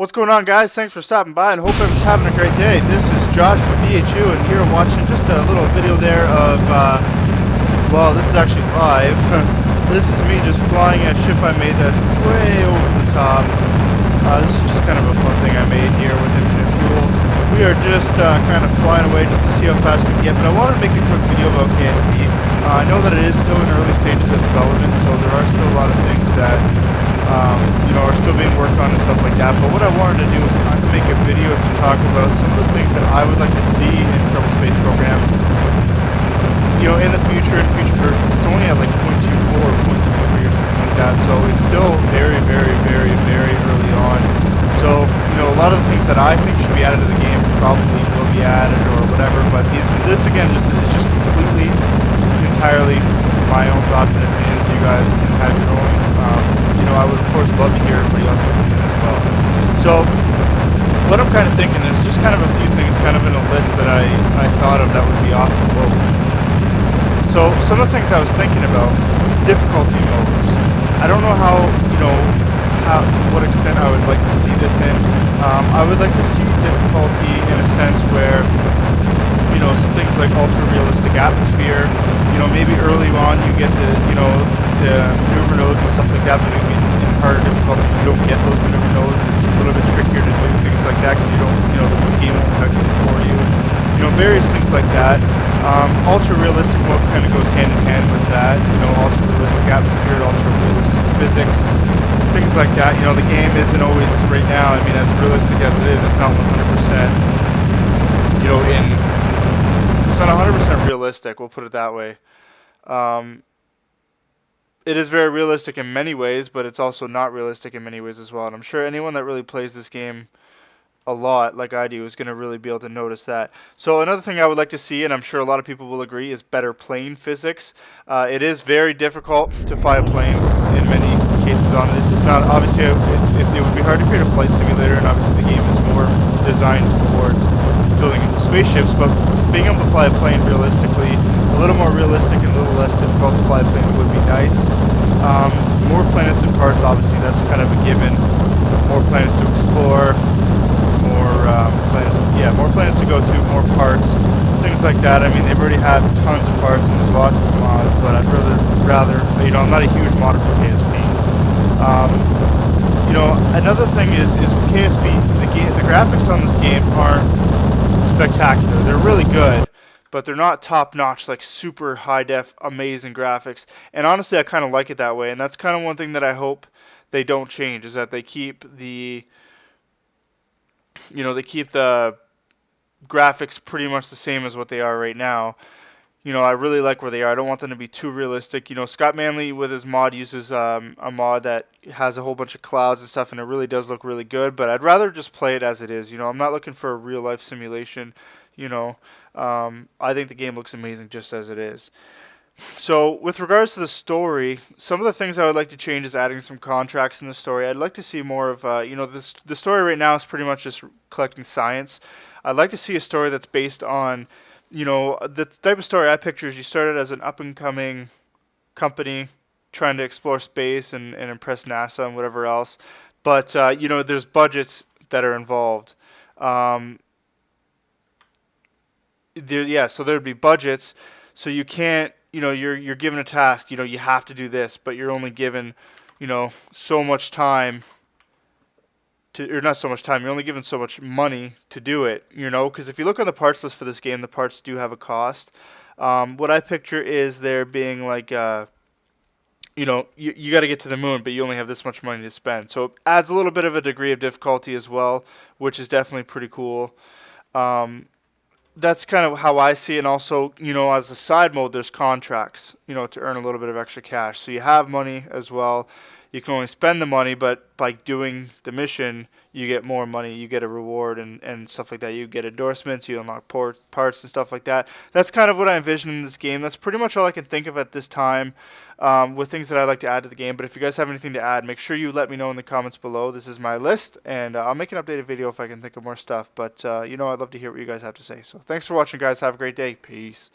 What's going on, guys? Thanks for stopping by and hope everyone's having a great day. This is Josh from VHU, and you're watching just a little video there of, well, this is actually live. This is me just flying a ship I made that's way over the top. This is just kind of a fun thing I made here with infinite fuel. We are just kind of flying away just to see how fast we can get, but I wanted to make a quick video about KSP. I know that it is still in early stages of development, so there are still a lot of things that are still being worked on and stuff like that. But what I wanted to do was kind of make a video to talk about some of the things that I would like to see in Kerbal Space Program, in the future, in future versions. It's only at like 0.24 or 0.23 or something like that, so it's still very, very, very, very early on. So, a lot of the things that I think should be added to the game probably will be added or whatever, but this again is just completely, entirely my own thoughts and opinions. You guys can have your own. I would of course love to hear everybody else's opinion as well. So what I'm kind of thinking, there's just kind of a few things kind of in a list that I thought of that would be awesome. Whoa. So some of the things I was thinking about, difficulty modes. I don't know how to what extent I would like to see this in. I would like to see difficulty in a sense where some things like ultra realistic atmosphere, maybe early on you get the maneuver nodes and stuff like that, but maybe in harder difficulties you don't get those maneuver nodes. It's a little bit trickier to do things like that because you don't, the game won't calculate it for you. Various things like that. Ultra realistic mode kind of goes hand in hand with that. Ultra realistic atmosphere, ultra realistic physics, things like that. The game isn't always right now. I mean, as realistic as it is, it's not 100%. It's not 100% realistic. We'll put it that way. It is very realistic in many ways, but it's also not realistic in many ways as well. And I'm sure anyone that really plays this game a lot, like I do, is going to really be able to notice that. So another thing I would like to see, and I'm sure a lot of people will agree, is better plane physics. It is very difficult to fly a plane in many cases on this. It's not, obviously, it would be hard to create a flight simulator, and obviously the game is more designed towards building spaceships, but being able to fly a plane realistically, a little more realistic and a little less difficult to fly a plane would be nice. More planets and parts, obviously, that's kind of a given. More planets to explore, more planets to go to, more parts, things like that. I mean, they've already had tons of parts and there's lots of mods, but I'd rather, I'm not a huge modder for KSP. Another thing is with KSP, the graphics on this game aren't spectacular. They're really good, but they're not top-notch, like super high-def, amazing graphics. And honestly, I kind of like it that way, and that's kind of one thing that I hope they don't change, is that they keep the graphics pretty much the same as what they are right now. I really like where they are. I don't want them to be too realistic. Scott Manley with his mod uses a mod that has a whole bunch of clouds and stuff, and it really does look really good, but I'd rather just play it as it is. I'm not looking for a real-life simulation. I think the game looks amazing just as it is. So with regards to the story, some of the things I would like to change is adding some contracts in the story. I'd like to see more of, the story right now is pretty much just collecting science. I'd like to see a story that's based on, the type of story I picture is you started as an up-and-coming company trying to explore space and impress NASA and whatever else. But, there's budgets that are involved. So there'd be budgets, so you can't, you're given a task, you have to do this, but you're only given, so much time or not so much time, you're only given so much money to do it, because if you look on the parts list for this game, the parts do have a cost. What I picture is there being like, you got to get to the moon, but you only have this much money to spend. So it adds a little bit of a degree of difficulty as well, which is definitely pretty cool. That's kind of how I see it. And also, as a side mode, there's contracts, to earn a little bit of extra cash. So you have money as well. You can only spend the money, but by doing the mission, you get more money. You get a reward and stuff like that. You get endorsements, you unlock parts and stuff like that. That's kind of what I envision in this game. That's pretty much all I can think of at this time with things that I'd like to add to the game. But if you guys have anything to add, make sure you let me know in the comments below. This is my list, and I'll make an updated video if I can think of more stuff. But, I'd love to hear what you guys have to say. So thanks for watching, guys. Have a great day. Peace.